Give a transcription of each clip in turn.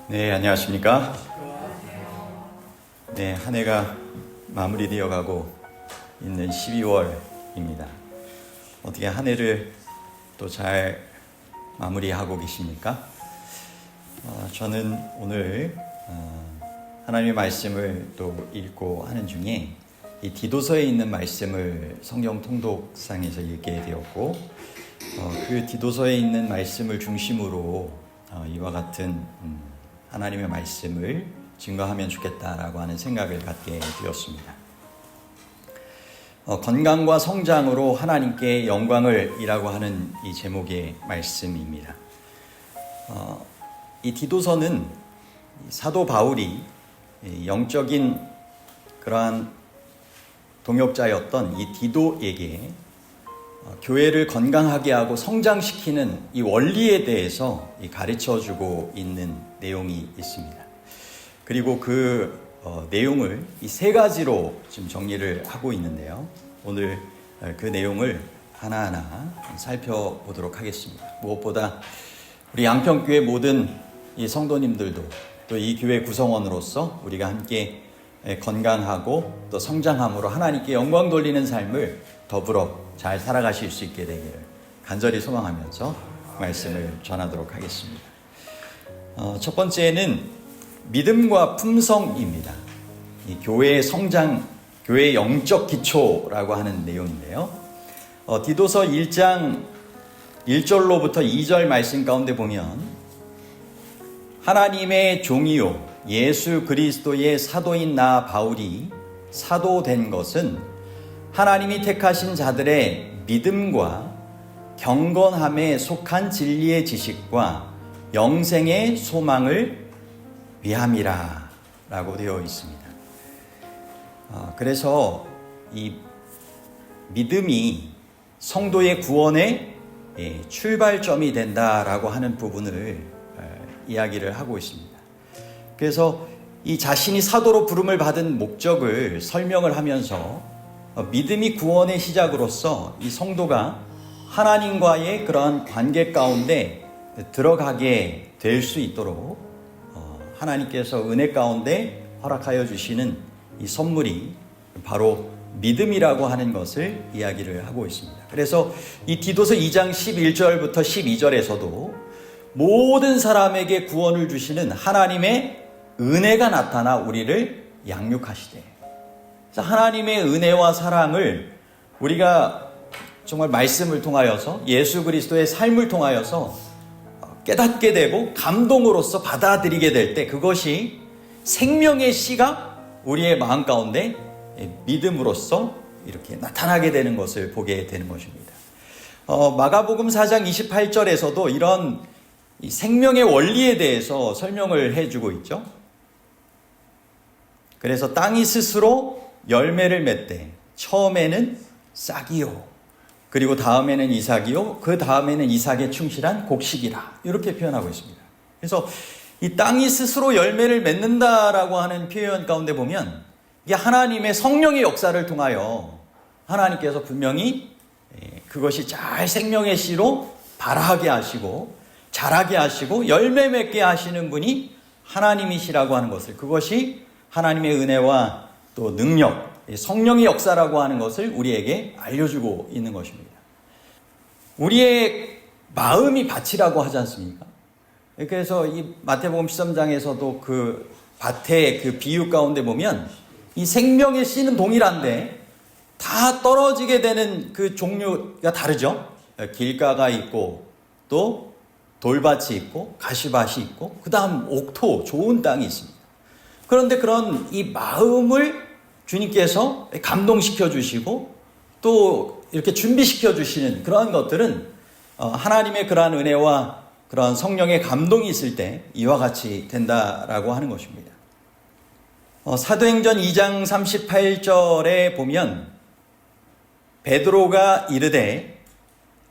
네, 안녕하십니까? 네, 한 해가 마무리되어 가고 있는 12월입니다. 어떻게 한 해를 또 잘 마무리하고 계십니까? 저는 오늘 하나님의 말씀을 또 읽고 하는 중에 이 디도서에 있는 말씀을 성경 통독상에서 읽게 되었고 그 디도서에 있는 말씀을 중심으로 이와 같은 하나님의 말씀을 증거하면 좋겠다라고 하는 생각을 갖게 되었습니다. 건강과 성장으로 하나님께 영광을 이라고 하는 이 제목의 말씀입니다. 이 디도서는 사도 바울이 영적인 그러한 동역자였던 이 디도에게 교회를 건강하게 하고 성장시키는 이 원리에 대해서 가르쳐주고 있는 내용이 있습니다. 그리고 그 내용을 이 세 가지로 지금 정리를 하고 있는데요. 오늘 그 내용을 하나하나 살펴보도록 하겠습니다. 무엇보다 우리 양평교회 모든 이 성도님들도 또 이 교회 구성원으로서 우리가 함께 건강하고 또 성장함으로 하나님께 영광 돌리는 삶을 더불어 잘 살아가실 수 있게 되기를 간절히 소망하면서 말씀을 전하도록 하겠습니다. 첫 번째는 믿음과 품성입니다. 이 교회의 성장, 교회의 영적 기초라고 하는 내용인데요. 디도서 1장 1절로부터 2절 말씀 가운데 보면 하나님의 종이요 예수 그리스도의 사도인 나 바울이 사도된 것은 하나님이 택하신 자들의 믿음과 경건함에 속한 진리의 지식과 영생의 소망을 위함이라 라고 되어 있습니다. 그래서 이 믿음이 성도의 구원의 출발점이 된다라고 하는 부분을 이야기를 하고 있습니다. 그래서 이 자신이 사도로 부름을 받은 목적을 설명을 하면서 믿음이 구원의 시작으로서 이 성도가 하나님과의 그러한 관계 가운데 들어가게 될 수 있도록 하나님께서 은혜 가운데 허락하여 주시는 이 선물이 바로 믿음이라고 하는 것을 이야기를 하고 있습니다. 그래서 이 디도서 2장 11절부터 12절에서도 모든 사람에게 구원을 주시는 하나님의 은혜가 나타나 우리를 양육하시되, 하나님의 은혜와 사랑을 우리가 정말 말씀을 통하여서 예수 그리스도의 삶을 통하여서 깨닫게 되고 감동으로서 받아들이게 될 때 그것이 생명의 씨가 우리의 마음 가운데 믿음으로써 이렇게 나타나게 되는 것을 보게 되는 것입니다. 마가복음 4장 28절에서도 이런 이 생명의 원리에 대해서 설명을 해주고 있죠. 그래서 땅이 스스로 열매를 맺되 처음에는 싹이요, 그리고 다음에는 이삭이요, 그 다음에는 이삭에 충실한 곡식이라, 이렇게 표현하고 있습니다. 그래서 이 땅이 스스로 열매를 맺는다라고 하는 표현 가운데 보면 이게 하나님의 성령의 역사를 통하여 하나님께서 분명히 그것이 잘 생명의 씨로 발하게 하시고 자라게 하시고 열매 맺게 하시는 분이 하나님이시라고 하는 것을, 그것이 하나님의 은혜와 또 능력, 성령의 역사라고 하는 것을 우리에게 알려주고 있는 것입니다. 우리의 마음이 밭이라고 하지 않습니까? 그래서 이 마태복음 13장에서도 그 밭의 그 비유 가운데 보면 이 생명의 씨는 동일한데 다 떨어지게 되는 그 종류가 다르죠. 길가가 있고 또 돌밭이 있고 가시밭이 있고 그 다음 옥토, 좋은 땅이 있습니다. 그런데 그런 이 마음을 주님께서 감동시켜 주시고 또 이렇게 준비시켜 주시는 그러한 것들은 하나님의 그러한 은혜와 그러한 성령의 감동이 있을 때 이와 같이 된다라고 하는 것입니다. 사도행전 2장 38절에 보면 베드로가 이르되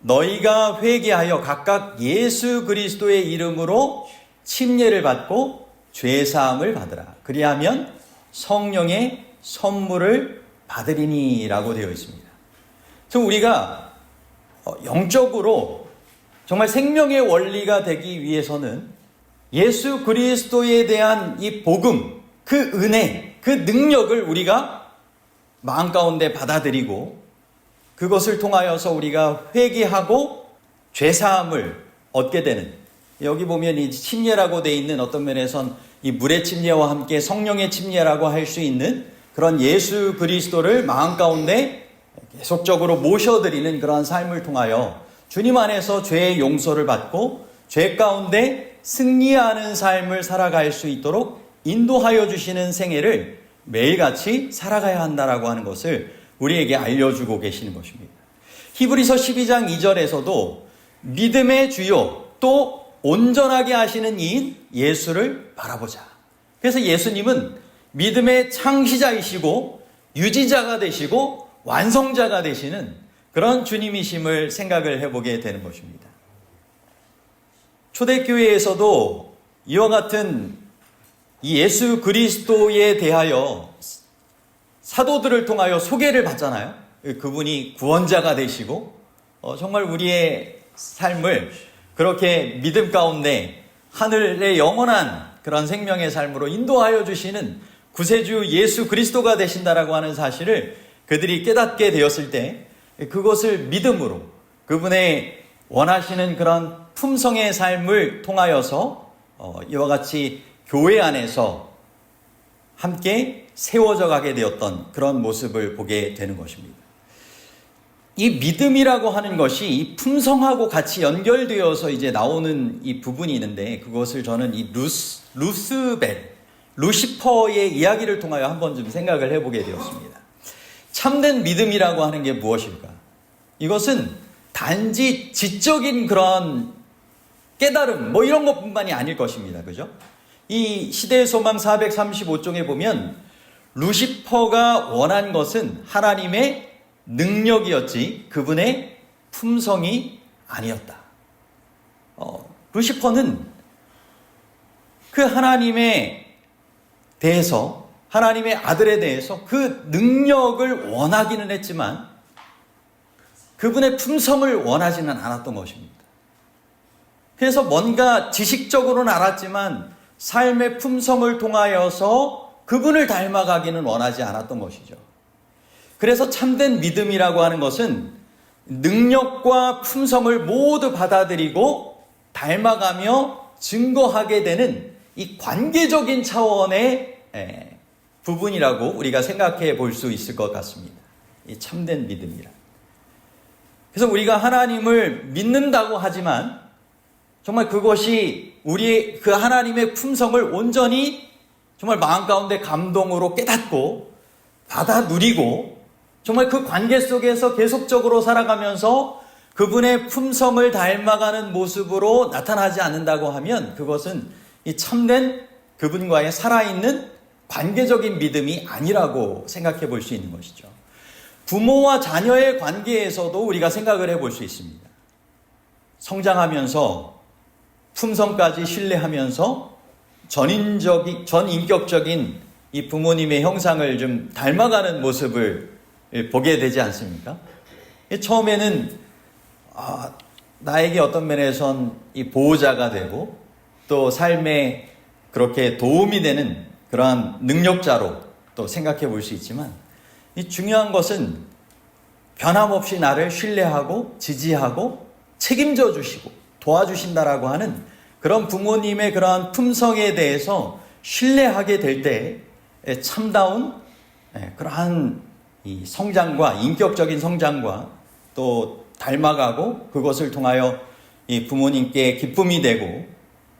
너희가 회개하여 각각 예수 그리스도의 이름으로 침례를 받고 죄사함을 받으라. 그리하면 성령의 선물을 받으리니 라고 되어 있습니다. 그래서 우리가 영적으로 정말 생명의 원리가 되기 위해서는 예수 그리스도에 대한 이 복음, 그 은혜, 그 능력을 우리가 마음 가운데 받아들이고 그것을 통하여서 우리가 회개하고 죄사함을 얻게 되는, 여기 보면 이 침례라고 되어 있는 어떤 면에선 이 물의 침례와 함께 성령의 침례라고 할 수 있는 그런 예수 그리스도를 마음 가운데 계속적으로 모셔드리는 그러한 삶을 통하여 주님 안에서 죄의 용서를 받고 죄 가운데 승리하는 삶을 살아갈 수 있도록 인도하여 주시는 생애를 매일같이 살아가야 한다라고 하는 것을 우리에게 알려주고 계시는 것입니다. 히브리서 12장 2절에서도 믿음의 주요 또 온전하게 하시는 이인 예수를 바라보자. 그래서 예수님은 믿음의 창시자이시고 유지자가 되시고 완성자가 되시는 그런 주님이심을 생각을 해보게 되는 것입니다. 초대교회에서도 이와 같은 이 예수 그리스도에 대하여 사도들을 통하여 소개를 받잖아요. 그분이 구원자가 되시고 정말 우리의 삶을 그렇게 믿음 가운데 하늘의 영원한 그런 생명의 삶으로 인도하여 주시는 구세주 예수 그리스도가 되신다라고 하는 사실을 그들이 깨닫게 되었을 때 그것을 믿음으로 그분의 원하시는 그런 품성의 삶을 통하여서 이와 같이 교회 안에서 함께 세워져 가게 되었던 그런 모습을 보게 되는 것입니다. 이 믿음이라고 하는 것이 이 품성하고 같이 연결되어서 이제 나오는 이 부분이 있는데 그것을 저는 이 루시퍼의 이야기를 통하여 한번 좀 생각을 해보게 되었습니다. 참된 믿음이라고 하는 게 무엇일까? 이것은 단지 지적인 그런 깨달음 이런 것뿐만이 아닐 것입니다. 그죠? 이 시대의 소망 435쪽에 보면 루시퍼가 원한 것은 하나님의 능력이었지 그분의 품성이 아니었다. 루시퍼는 그 하나님에 대해서 하나님의 아들에 대해서 그 능력을 원하기는 했지만 그분의 품성을 원하지는 않았던 것입니다. 그래서 뭔가 지식적으로는 알았지만 삶의 품성을 통하여서 그분을 닮아가기는 원하지 않았던 것이죠. 그래서 참된 믿음이라고 하는 것은 능력과 품성을 모두 받아들이고 닮아가며 증거하게 되는 이 관계적인 차원의 부분이라고 우리가 생각해 볼 수 있을 것 같습니다. 이 참된 믿음이라. 그래서 우리가 하나님을 믿는다고 하지만 정말 그것이 우리의 그 하나님의 품성을 온전히 정말 마음 가운데 감동으로 깨닫고 받아 누리고 정말 그 관계 속에서 계속적으로 살아가면서 그분의 품성을 닮아가는 모습으로 나타나지 않는다고 하면 그것은 이 참된 그분과의 살아있는 관계적인 믿음이 아니라고 생각해 볼 수 있는 것이죠. 부모와 자녀의 관계에서도 우리가 생각을 해볼 수 있습니다. 성장하면서 품성까지 신뢰하면서 전인격적인 이 부모님의 형상을 좀 닮아가는 모습을 보게 되지 않습니까? 처음에는 나에게 어떤 면에선 이 보호자가 되고 또 삶에 그렇게 도움이 되는 그러한 능력자로 또 생각해 볼 수 있지만 이 중요한 것은 변함없이 나를 신뢰하고 지지하고 책임져 주시고 도와주신다라고 하는 그런 부모님의 그러한 품성에 대해서 신뢰하게 될 때 참다운 그러한 이 성장과 인격적인 성장과 또 닮아가고 그것을 통하여 이 부모님께 기쁨이 되고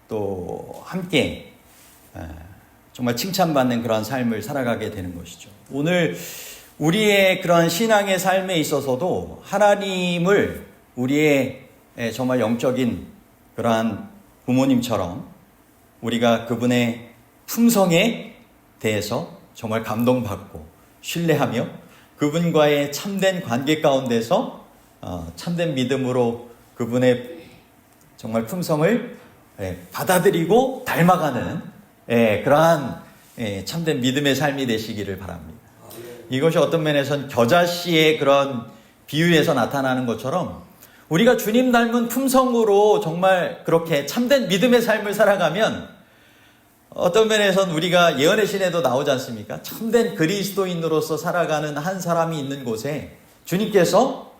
또 함께 정말 칭찬받는 그런 삶을 살아가게 되는 것이죠. 오늘 우리의 그런 신앙의 삶에 있어서도 하나님을 우리의 정말 영적인 그러한 부모님처럼 우리가 그분의 품성에 대해서 정말 감동받고 신뢰하며 그분과의 참된 관계 가운데서 참된 믿음으로 그분의 정말 품성을 받아들이고 닮아가는 그러한 참된 믿음의 삶이 되시기를 바랍니다. 이것이 어떤 면에선 겨자씨의 그런 비유에서 나타나는 것처럼 우리가 주님 닮은 품성으로 정말 그렇게 참된 믿음의 삶을 살아가면 어떤 면에서는 우리가 예언의 신에도 나오지 않습니까? 참된 그리스도인으로서 살아가는 한 사람이 있는 곳에 주님께서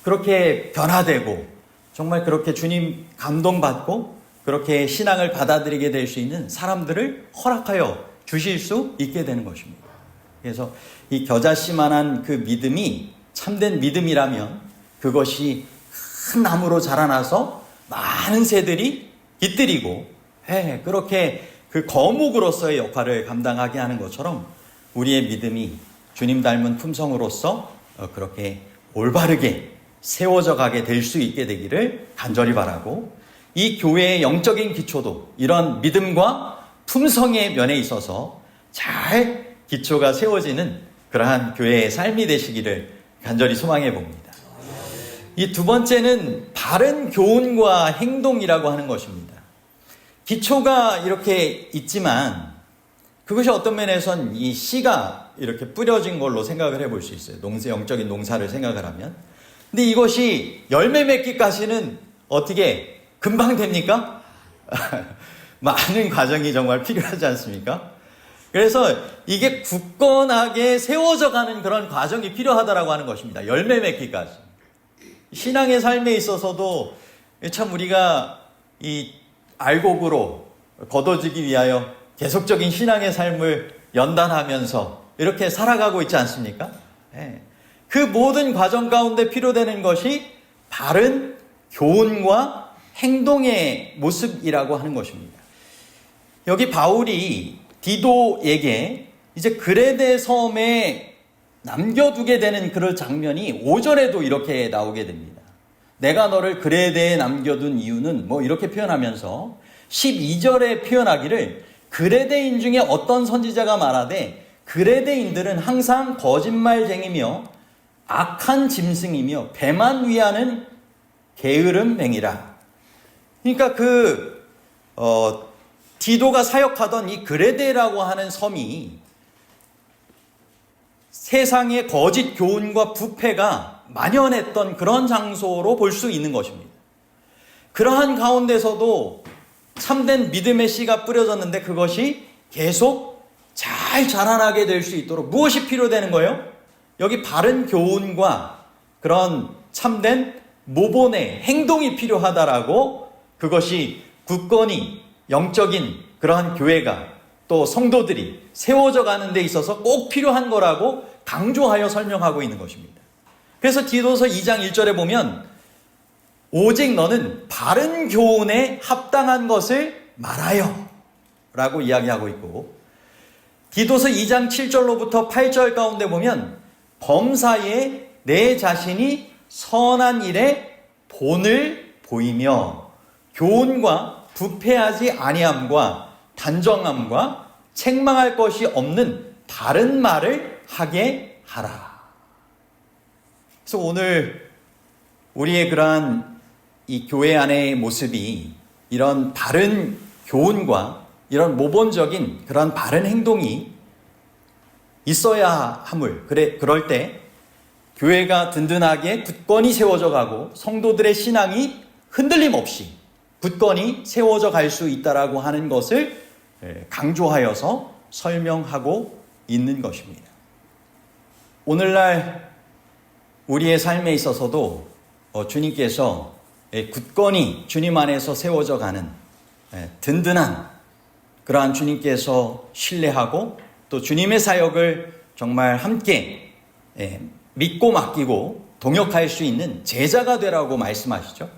그렇게 변화되고 정말 그렇게 주님 감동받고 그렇게 신앙을 받아들이게 될 수 있는 사람들을 허락하여 주실 수 있게 되는 것입니다. 그래서 이 겨자씨만한 그 믿음이 참된 믿음이라면 그것이 큰 나무로 자라나서 많은 새들이 깃들이고 그렇게 그 거목으로서의 역할을 감당하게 하는 것처럼 우리의 믿음이 주님 닮은 품성으로서 그렇게 올바르게 세워져 가게 될 수 있게 되기를 간절히 바라고, 이 교회의 영적인 기초도 이런 믿음과 품성의 면에 있어서 잘 기초가 세워지는 그러한 교회의 삶이 되시기를 간절히 소망해 봅니다. 이 두 번째는 바른 교훈과 행동이라고 하는 것입니다. 기초가 이렇게 있지만 그것이 어떤 면에선 이 씨가 이렇게 뿌려진 걸로 생각을 해볼 수 있어요. 영적인 농사를 생각을 하면. 근데 이것이 열매 맺기까지는 어떻게 금방 됩니까? 많은 과정이 정말 필요하지 않습니까? 그래서 이게 굳건하게 세워져 가는 그런 과정이 필요하다라고 하는 것입니다. 열매 맺기까지. 신앙의 삶에 있어서도 참 우리가 이 알곡으로 걷어지기 위하여 계속적인 신앙의 삶을 연단하면서 이렇게 살아가고 있지 않습니까? 그 모든 과정 가운데 필요되는 것이 바른 교훈과 행동의 모습이라고 하는 것입니다. 여기 바울이 디도에게 이제 그레데 섬에 남겨두게 되는 그런 장면이 5절에도 이렇게 나오게 됩니다. 내가 너를 그레데에 남겨둔 이유는 이렇게 표현하면서 12절에 표현하기를, 그레데인 중에 어떤 선지자가 말하되 그레데인들은 항상 거짓말쟁이며 악한 짐승이며 배만 위하는 게으름 맹이라. 그러니까 디도가 사역하던 이 그레데라고 하는 섬이 세상의 거짓 교훈과 부패가 만연했던 그런 장소로 볼 수 있는 것입니다. 그러한 가운데서도 참된 믿음의 씨가 뿌려졌는데 그것이 계속 잘 자라나게 될 수 있도록 무엇이 필요되는 거예요? 여기 바른 교훈과 그런 참된 모본의 행동이 필요하다라고, 그것이 굳건히 영적인 그러한 교회가 또 성도들이 세워져 가는 데 있어서 꼭 필요한 거라고 강조하여 설명하고 있는 것입니다. 그래서 디도서 2장 1절에 보면 오직 너는 바른 교훈에 합당한 것을 말하여 라고 이야기하고 있고, 디도서 2장 7절로부터 8절 가운데 보면 범사에 내 자신이 선한 일에 본을 보이며 교훈과 부패하지 아니함과 단정함과 책망할 것이 없는 바른 말을 하게 하라. 그래서 오늘 우리의 그러한 이 교회 안의 모습이 이런 바른 교훈과 이런 모본적인 그런 바른 행동이 있어야 함을, 그럴 때 교회가 든든하게 굳건히 세워져 가고 성도들의 신앙이 흔들림 없이 굳건히 세워져 갈 수 있다라고 하는 것을 강조하여서 설명하고 있는 것입니다. 오늘날 우리의 삶에 있어서도 주님께서 굳건히 주님 안에서 세워져 가는 든든한 그러한 주님께서 신뢰하고 또 주님의 사역을 정말 함께 믿고 맡기고 동역할 수 있는 제자가 되라고 말씀하시죠.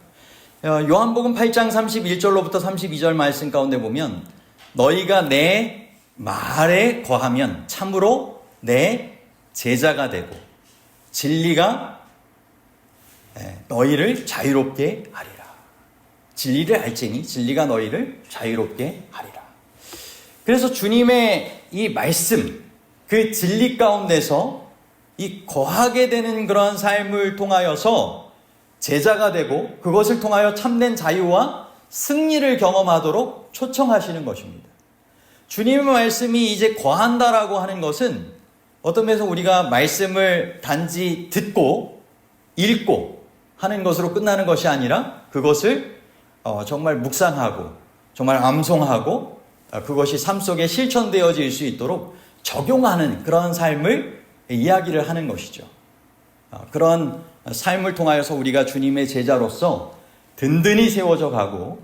요한복음 8장 31절로부터 32절 말씀 가운데 보면 너희가 내 말에 거하면 참으로 내 제자가 되고 진리가 너희를 자유롭게 하리라. 진리를 알지니 진리가 너희를 자유롭게 하리라. 그래서 주님의 이 말씀, 그 진리 가운데서 이 거하게 되는 그런 삶을 통하여서 제자가 되고 그것을 통하여 참된 자유와 승리를 경험하도록 초청하시는 것입니다. 주님의 말씀이 이제 거한다라고 하는 것은 어떤 면에서 우리가 말씀을 단지 듣고 읽고 하는 것으로 끝나는 것이 아니라 그것을 정말 묵상하고 정말 암송하고 그것이 삶 속에 실천되어질 수 있도록 적용하는 그런 삶을 이야기를 하는 것이죠. 그런 삶을 통하여서 우리가 주님의 제자로서 든든히 세워져 가고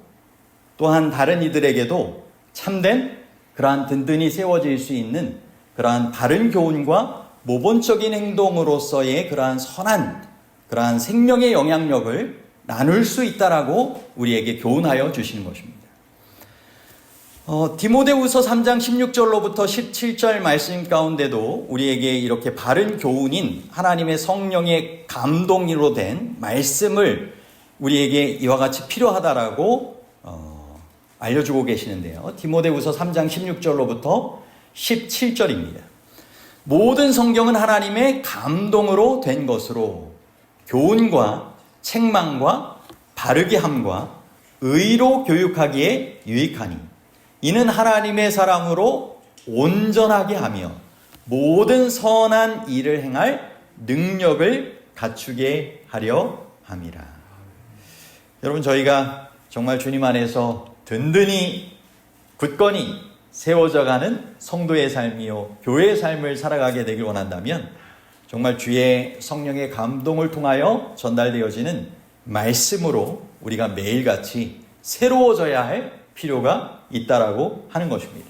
또한 다른 이들에게도 참된 그러한 든든히 세워질 수 있는 그러한 바른 교훈과 모본적인 행동으로서의 그러한 선한 그러한 생명의 영향력을 나눌 수 있다라고 우리에게 교훈하여 주시는 것입니다. 디모데후서 3장 16절로부터 17절 말씀 가운데도 우리에게 이렇게 바른 교훈인 하나님의 성령의 감동으로 된 말씀을 우리에게 이와 같이 필요하다라고 알려주고 계시는데요. 디모데후서 3장 16절로부터 17절입니다. 모든 성경은 하나님의 감동으로 된 것으로 교훈과 책망과 바르게 함과 의로 교육하기에 유익하니 이는 하나님의 사람으로 온전하게 하며 모든 선한 일을 행할 능력을 갖추게 하려 함이라. 여러분, 저희가 정말 주님 안에서 든든히 굳건히 세워져가는 성도의 삶이요 교회의 삶을 살아가게 되길 원한다면 정말 주의 성령의 감동을 통하여 전달되어지는 말씀으로 우리가 매일같이 새로워져야 할 필요가 있다라고 하는 것입니다.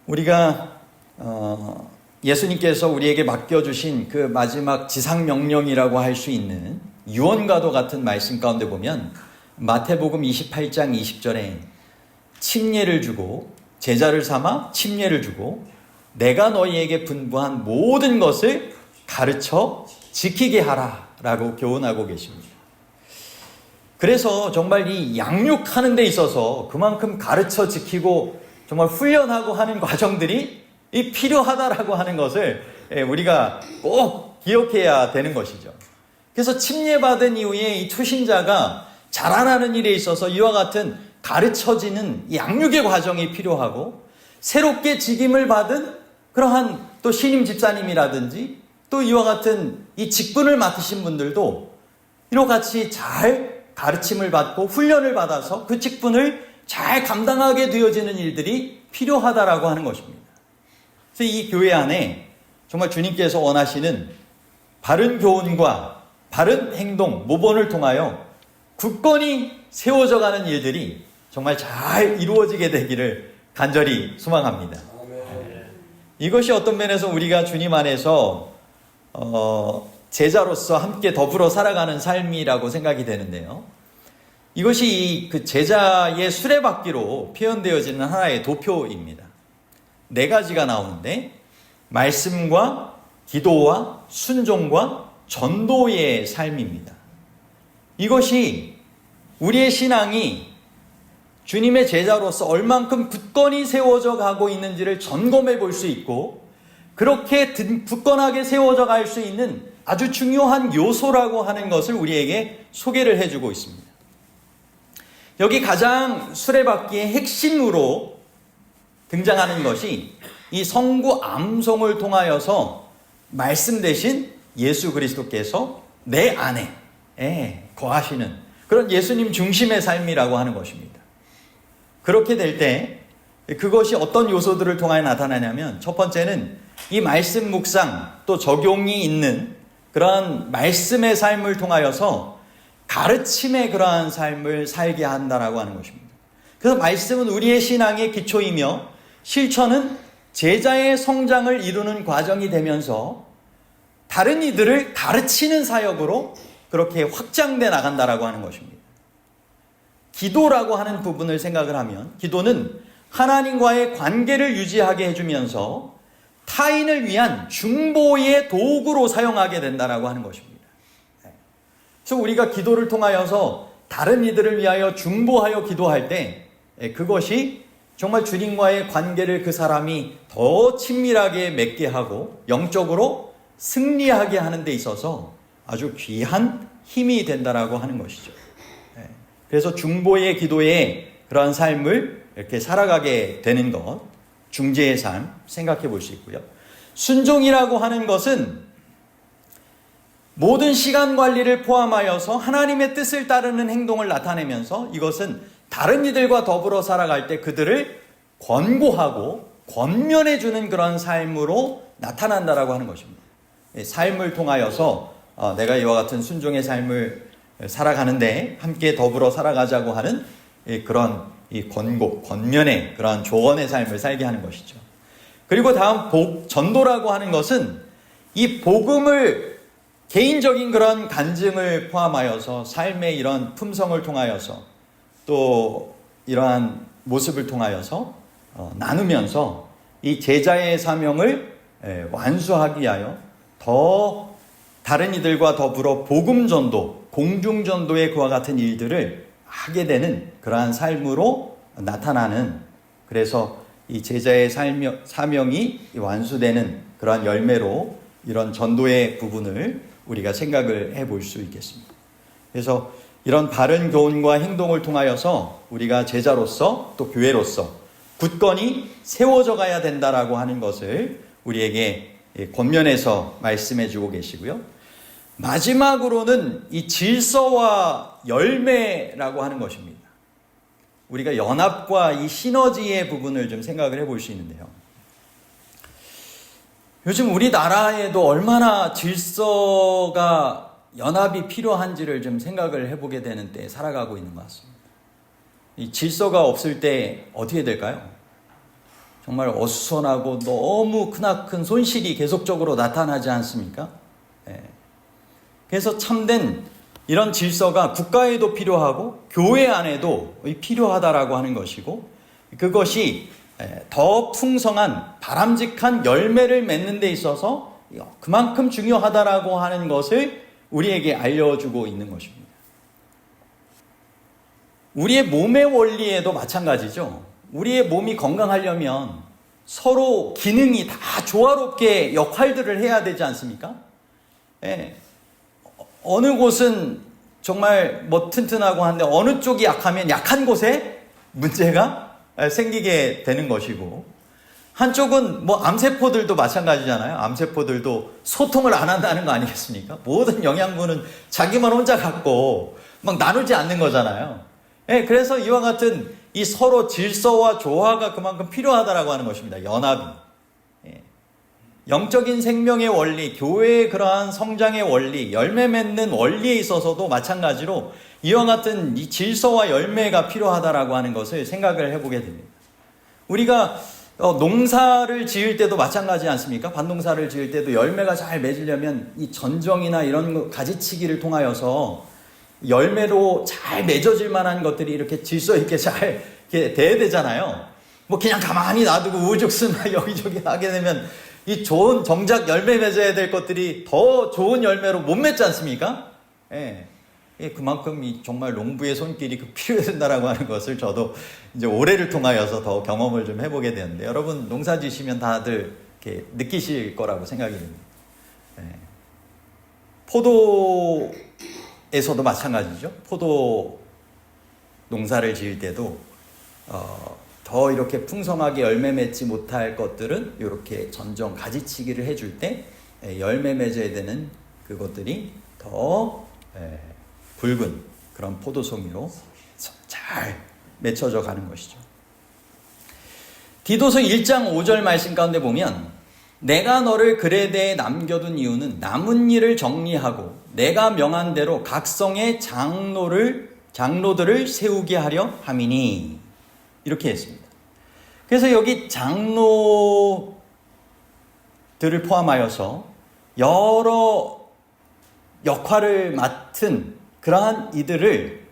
우리가 예수님께서 우리에게 맡겨주신 그 마지막 지상명령이라고 할 수 있는 유언과도 같은 말씀 가운데 보면 마태복음 28장 20절에 침례를 주고 제자를 삼아 침례를 주고 내가 너희에게 분부한 모든 것을 가르쳐 지키게 하라 라고 교훈하고 계십니다. 그래서 정말 이 양육하는 데 있어서 그만큼 가르쳐 지키고 정말 훈련하고 하는 과정들이 필요하다라고 하는 것을 우리가 꼭 기억해야 되는 것이죠. 그래서 침례받은 이후에 이 초신자가 자라나는 일에 있어서 이와 같은 가르쳐지는 양육의 과정이 필요하고 새롭게 직임을 받은 그러한 또 신임 집사님이라든지 또 이와 같은 이 직분을 맡으신 분들도 이와 같이 잘 가르침을 받고 훈련을 받아서 그 직분을 잘 감당하게 되어지는 일들이 필요하다라고 하는 것입니다. 그래서 이 교회 안에 정말 주님께서 원하시는 바른 교훈과 바른 행동, 모본을 통하여 굳건히 세워져가는 일들이 정말 잘 이루어지게 되기를 간절히 소망합니다. 이것이 어떤 면에서 우리가 주님 안에서 제자로서 함께 더불어 살아가는 삶이라고 생각이 되는데요. 이것이 그 제자의 수레바퀴로 표현되어지는 하나의 도표입니다. 4가지가 나오는데 말씀과 기도와 순종과 전도의 삶입니다. 이것이 우리의 신앙이 주님의 제자로서 얼만큼 굳건히 세워져 가고 있는지를 점검해 볼 수 있고 그렇게 굳건하게 세워져 갈 수 있는 아주 중요한 요소라고 하는 것을 우리에게 소개를 해주고 있습니다. 여기 가장 수레바퀴의 핵심으로 등장하는 것이 이 성구 암송을 통하여서 말씀 대신 예수 그리스도께서 내 안에 거하시는 그런 예수님 중심의 삶이라고 하는 것입니다. 그렇게 될 때 그것이 어떤 요소들을 통하여 나타나냐면 첫 번째는 이 말씀 묵상 또 적용이 있는 그러한 말씀의 삶을 통하여서 가르침의 그러한 삶을 살게 한다라고 하는 것입니다. 그래서 말씀은 우리의 신앙의 기초이며 실천은 제자의 성장을 이루는 과정이 되면서 다른 이들을 가르치는 사역으로 그렇게 확장돼 나간다라고 하는 것입니다. 기도라고 하는 부분을 생각을 하면 기도는 하나님과의 관계를 유지하게 해주면서 타인을 위한 중보의 도구로 사용하게 된다라고 하는 것입니다. 그래서 우리가 기도를 통하여서 다른 이들을 위하여 중보하여 기도할 때 그것이 정말 주님과의 관계를 그 사람이 더 친밀하게 맺게 하고 영적으로 승리하게 하는 데 있어서 아주 귀한 힘이 된다라고 하는 것이죠. 그래서 중보의 기도의 그러한 삶을 이렇게 살아가게 되는 것, 중재의 삶 생각해 볼 수 있고요. 순종이라고 하는 것은 모든 시간 관리를 포함하여서 하나님의 뜻을 따르는 행동을 나타내면서 이것은 다른 이들과 더불어 살아갈 때 그들을 권고하고 권면해주는 그런 삶으로 나타난다라고 하는 것입니다. 삶을 통하여서 내가 이와 같은 순종의 삶을 살아가는데 함께 더불어 살아가자고 하는 그런 권고, 권면의 그런 조언의 삶을 살게 하는 것이죠. 그리고 다음 전도라고 하는 것은 이 복음을 개인적인 그런 간증을 포함하여서 삶의 이런 품성을 통하여서 또 이러한 모습을 통하여서 나누면서 이 제자의 사명을 완수하기 위하여 더 다른 이들과 더불어 복음 전도, 공중 전도의 그와 같은 일들을 하게 되는 그러한 삶으로 나타나는, 그래서 이 제자의 사명이 완수되는 그러한 열매로 이런 전도의 부분을 우리가 생각을 해볼 수 있겠습니다. 그래서 이런 바른 교훈과 행동을 통하여서 우리가 제자로서 또 교회로서 굳건히 세워져 가야 된다라고 하는 것을 우리에게 권면해서 말씀해 주고 계시고요. 마지막으로는 이 질서와 열매라고 하는 것입니다. 우리가 연합과 이 시너지의 부분을 좀 생각을 해볼 수 있는데요. 요즘 우리나라에도 얼마나 질서가 연합이 필요한지를 좀 생각을 해보게 되는 때에 살아가고 있는 것 같습니다. 이 질서가 없을 때 어떻게 될까요? 정말 어수선하고 너무 크나큰 손실이 계속적으로 나타나지 않습니까? 네. 그래서 참된 이런 질서가 국가에도 필요하고 교회 안에도 필요하다라고 하는 것이고, 그것이 더 풍성한 바람직한 열매를 맺는 데 있어서 그만큼 중요하다라고 하는 것을 우리에게 알려주고 있는 것입니다. 우리의 몸의 원리에도 마찬가지죠. 우리의 몸이 건강하려면 서로 기능이 다 조화롭게 역할들을 해야 되지 않습니까? 네. 어느 곳은 정말 튼튼하고 한데 어느 쪽이 약하면 약한 곳에 문제가 생기게 되는 것이고, 한쪽은 암세포들도 마찬가지잖아요. 암세포들도 소통을 안 한다는 거 아니겠습니까? 모든 영양분은 자기만 혼자 갖고 막 나누지 않는 거잖아요. 그래서 이와 같은 이 서로 질서와 조화가 그만큼 필요하다라고 하는 것입니다. 연합이. 영적인 생명의 원리, 교회의 그러한 성장의 원리, 열매 맺는 원리에 있어서도 마찬가지로 이와 같은 이 질서와 열매가 필요하다라고 하는 것을 생각을 해보게 됩니다. 우리가 농사를 지을 때도 마찬가지 않습니까? 밭농사를 지을 때도 열매가 잘 맺으려면 이 전정이나 이런 가지치기를 통하여서 열매로 잘 맺어질 만한 것들이 이렇게 질서 있게 잘 이렇게 돼야 되잖아요. 그냥 가만히 놔두고 우죽순 여기저기 하게 되면 이 좋은 정작 열매 맺어야 될 것들이 더 좋은 열매로 못 맺지 않습니까? 그만큼 정말 농부의 손길이 필요해진다라고 하는 것을 저도 이제 올해를 통하여서 더 경험을 좀 해보게 되는데, 여러분 농사 지시면 다들 이렇게 느끼실 거라고 생각이 됩니다. 포도에서도 마찬가지죠. 포도 농사를 지을 때도 더 이렇게 풍성하게 열매 맺지 못할 것들은 이렇게 전정 가지치기를 해줄 때 열매 맺어야 되는 그것들이 더 굵은 그런 포도송이로 잘 맺혀져 가는 것이죠. 디도서 1장 5절 말씀 가운데 보면, 내가 너를 그레데에 남겨둔 이유는 남은 일을 정리하고 내가 명한 대로 각 성의 장로들을 세우게 하려 함이니, 이렇게 했습니다. 그래서 여기 장로들을 포함하여서 여러 역할을 맡은 그러한 이들을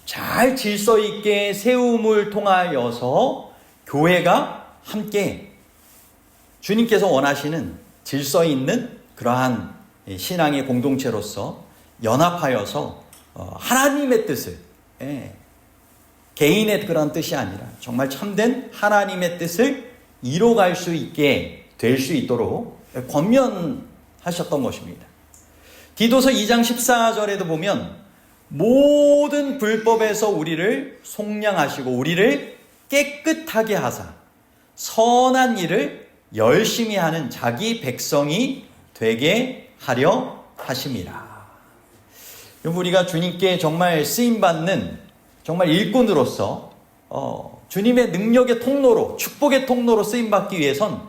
잘 질서 있게 세움을 통하여서 교회가 함께 주님께서 원하시는 질서 있는 그러한 신앙의 공동체로서 연합하여서 하나님의 뜻을, 개인의 그런 뜻이 아니라 정말 참된 하나님의 뜻을 이뤄갈 수 있게 될 수 있도록 권면하셨던 것입니다. 디도서 2장 14절에도 보면, 모든 불법에서 우리를 속량하시고 우리를 깨끗하게 하사 선한 일을 열심히 하는 자기 백성이 되게 하려 하심이라. 우리가 주님께 정말 쓰임받는 정말 일꾼으로서 주님의 능력의 통로로, 축복의 통로로 쓰임받기 위해선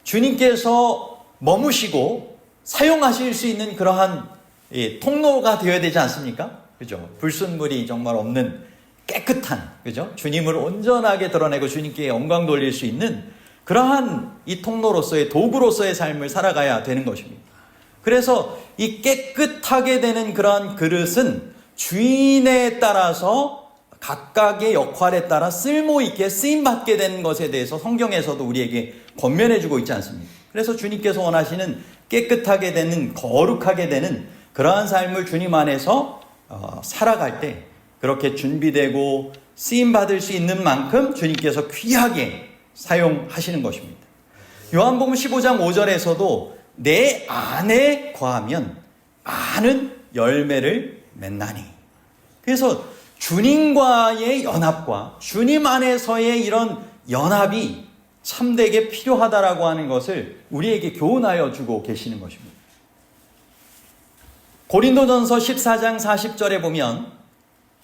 주님께서 머무시고 사용하실 수 있는 그러한 통로가 되어야 되지 않습니까? 그죠? 불순물이 정말 없는 깨끗한, 그죠? 주님을 온전하게 드러내고 주님께 영광 돌릴 수 있는 그러한 이 통로로서의 도구로서의 삶을 살아가야 되는 것입니다. 그래서 이 깨끗하게 되는 그러한 그릇은 주인에 따라서 각각의 역할에 따라 쓸모있게 쓰임받게 되는 것에 대해서 성경에서도 우리에게 권면해주고 있지 않습니까? 그래서 주님께서 원하시는 깨끗하게 되는, 거룩하게 되는 그러한 삶을 주님 안에서 살아갈 때 그렇게 준비되고 쓰임받을 수 있는 만큼 주님께서 귀하게 사용하시는 것입니다. 요한복음 15장 5절에서도 내 안에 거하면 많은 열매를 맺나니. 그래서 주님과의 연합과 주님 안에서의 이런 연합이 참되게 필요하다라고 하는 것을 우리에게 교훈하여 주고 계시는 것입니다. 고린도전서 14장 40절에 보면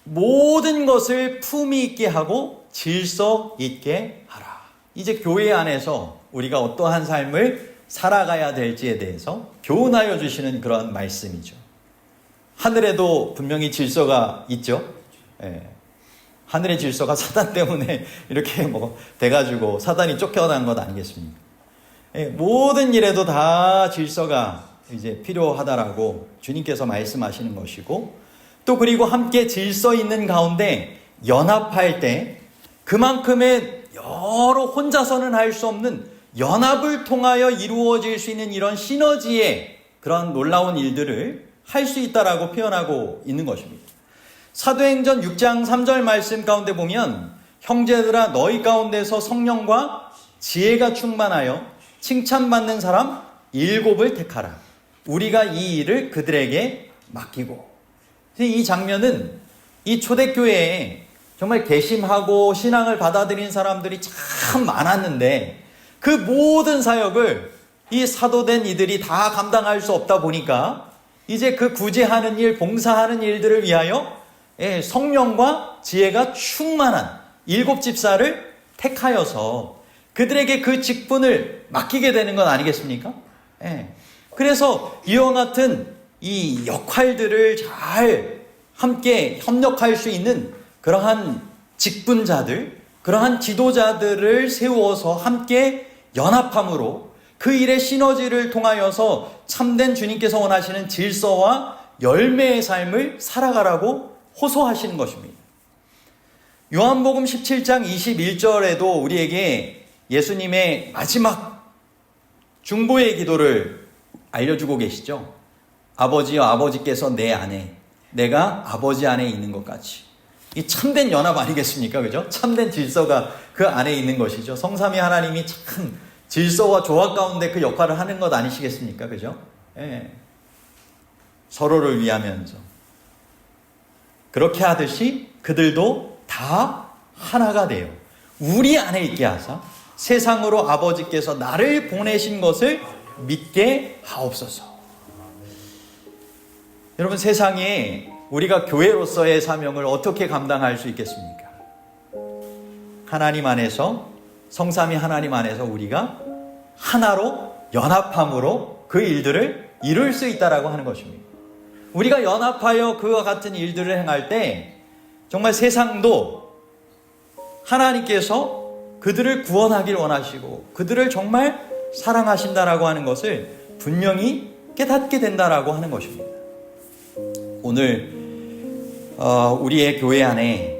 모든 것을 품위 있게 하고 질서 있게 하라. 이제 교회 안에서 우리가 어떠한 삶을 살아가야 될지에 대해서 교훈하여 주시는 그런 말씀이죠. 하늘에도 분명히 질서가 있죠. 예. 하늘의 질서가 사단 때문에 이렇게 돼가지고 사단이 쫓겨난 것 아니겠습니까? 예. 모든 일에도 다 질서가 이제 필요하다라고 주님께서 말씀하시는 것이고, 또 그리고 함께 질서 있는 가운데 연합할 때 그만큼의 여러 혼자서는 할 수 없는 연합을 통하여 이루어질 수 있는 이런 시너지의 그런 놀라운 일들을 할 수 있다라고 표현하고 있는 것입니다. 사도행전 6장 3절 말씀 가운데 보면 형제들아 너희 가운데서 성령과 지혜가 충만하여 칭찬받는 사람 7을 택하라. 우리가 이 일을 그들에게 맡기고. 이 장면은 이 초대교회에 정말 개심하고 신앙을 받아들인 사람들이 참 많았는데 그 모든 사역을 이 사도된 이들이 다 감당할 수 없다 보니까 이제 그 구제하는 일, 봉사하는 일들을 위하여 성령과 지혜가 충만한 7 집사를 택하여서 그들에게 그 직분을 맡기게 되는 건 아니겠습니까? 그래서 이와 같은 이 역할들을 잘 함께 협력할 수 있는 그러한 직분자들, 그러한 지도자들을 세워서 함께 연합함으로 그 일의 시너지를 통하여서 참된 주님께서 원하시는 질서와 열매의 삶을 살아가라고 호소하시는 것입니다. 요한복음 17장 21절에도 우리에게 예수님의 마지막 중보의 기도를 알려주고 계시죠. 아버지여, 아버지께서 내 안에, 내가 아버지 안에 있는 것 같이. 이 참된 연합 아니겠습니까? 그죠? 참된 질서가 그 안에 있는 것이죠. 성삼위 하나님이 참 질서와 조화 가운데 그 역할을 하는 것 아니시겠습니까? 그죠? 서로를 위하면서. 그렇게 하듯이 그들도 다 하나가 돼요. 우리 안에 있게 하사 세상으로 아버지께서 나를 보내신 것을 믿게 하옵소서. 여러분, 세상에 우리가 교회로서의 사명을 어떻게 감당할 수 있겠습니까? 하나님 안에서, 성삼위 하나님 안에서 우리가 하나로 연합함으로 그 일들을 이룰 수 있다라고 하는 것입니다. 우리가 연합하여 그와 같은 일들을 행할 때 정말 세상도 하나님께서 그들을 구원하길 원하시고 그들을 정말 사랑하신다라고 하는 것을 분명히 깨닫게 된다라고 하는 것입니다. 오늘 우리의 교회 안에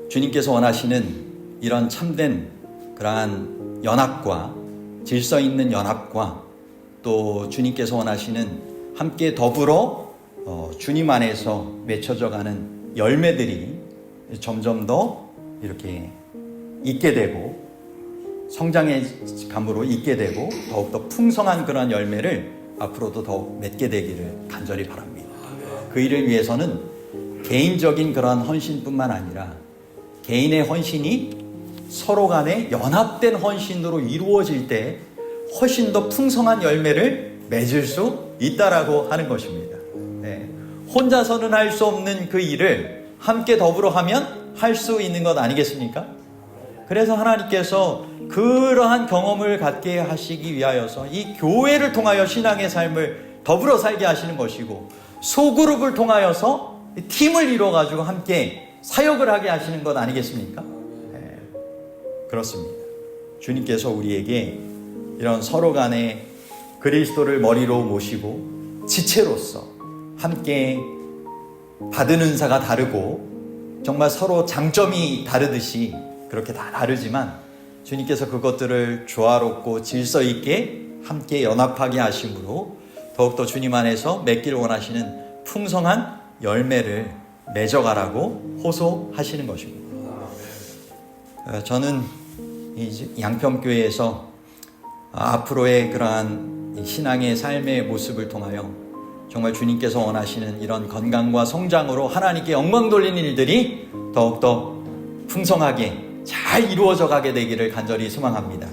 주님께서 원하시는 이런 참된 그러한 연합과 질서 있는 연합과 또 주님께서 원하시는 함께 더불어 주님 안에서 맺혀져가는 열매들이 점점 더 이렇게 있게 되고 성장의 감으로 있게 되고 더욱더 풍성한 그런 열매를 앞으로도 더욱 맺게 되기를 간절히 바랍니다. 그 일을 위해서는 개인적인 그런 헌신뿐만 아니라 개인의 헌신이 서로 간에 연합된 헌신으로 이루어질 때 훨씬 더 풍성한 열매를 맺을 수 있다라고 하는 것입니다. 혼자서는 할 수 없는 그 일을 함께 더불어 하면 할 수 있는 것 아니겠습니까? 그래서 하나님께서 그러한 경험을 갖게 하시기 위하여서 이 교회를 통하여 신앙의 삶을 더불어 살게 하시는 것이고, 소그룹을 통하여서 팀을 이루어가지고 함께 사역을 하게 하시는 것 아니겠습니까? 그렇습니다. 주님께서 우리에게 이런 서로 간에 그리스도를 머리로 모시고 지체로서 함께 받은 은사가 다르고 정말 서로 장점이 다르듯이 그렇게 다 다르지만 주님께서 그것들을 조화롭고 질서 있게 함께 연합하게 하심으로 더욱더 주님 안에서 맺기를 원하시는 풍성한 열매를 맺어가라고 호소하시는 것입니다. 저는 이 양평교회에서 앞으로의 그러한 신앙의 삶의 모습을 통하여 정말 주님께서 원하시는 이런 건강과 성장으로 하나님께 영광 돌리는 일들이 더욱더 풍성하게 잘 이루어져 가게 되기를 간절히 소망합니다.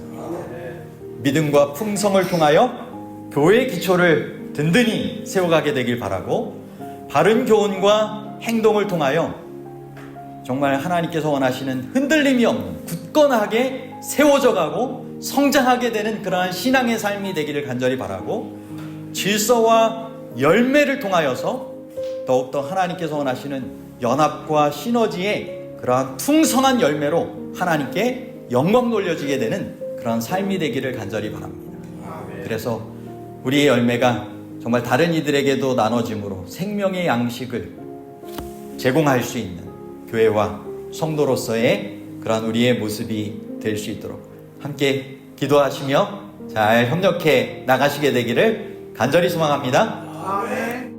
믿음과 풍성을 통하여 교회의 기초를 든든히 세워가게 되길 바라고, 바른 교훈과 행동을 통하여 정말 하나님께서 원하시는 흔들림이 없는 굳건하게 세워져 가고 성장하게 되는 그러한 신앙의 삶이 되기를 간절히 바라고, 질서와 열매를 통하여서 더욱더 하나님께서 원하시는 연합과 시너지의 그러한 풍성한 열매로 하나님께 영광 돌려지게 되는 그러한 삶이 되기를 간절히 바랍니다. 그래서 우리의 열매가 정말 다른 이들에게도 나눠짐으로 생명의 양식을 제공할 수 있는 교회와 성도로서의 그러한 우리의 모습이 될 수 있도록 함께 기도하시며 잘 협력해 나가시게 되기를 간절히 소망합니다. 아멘.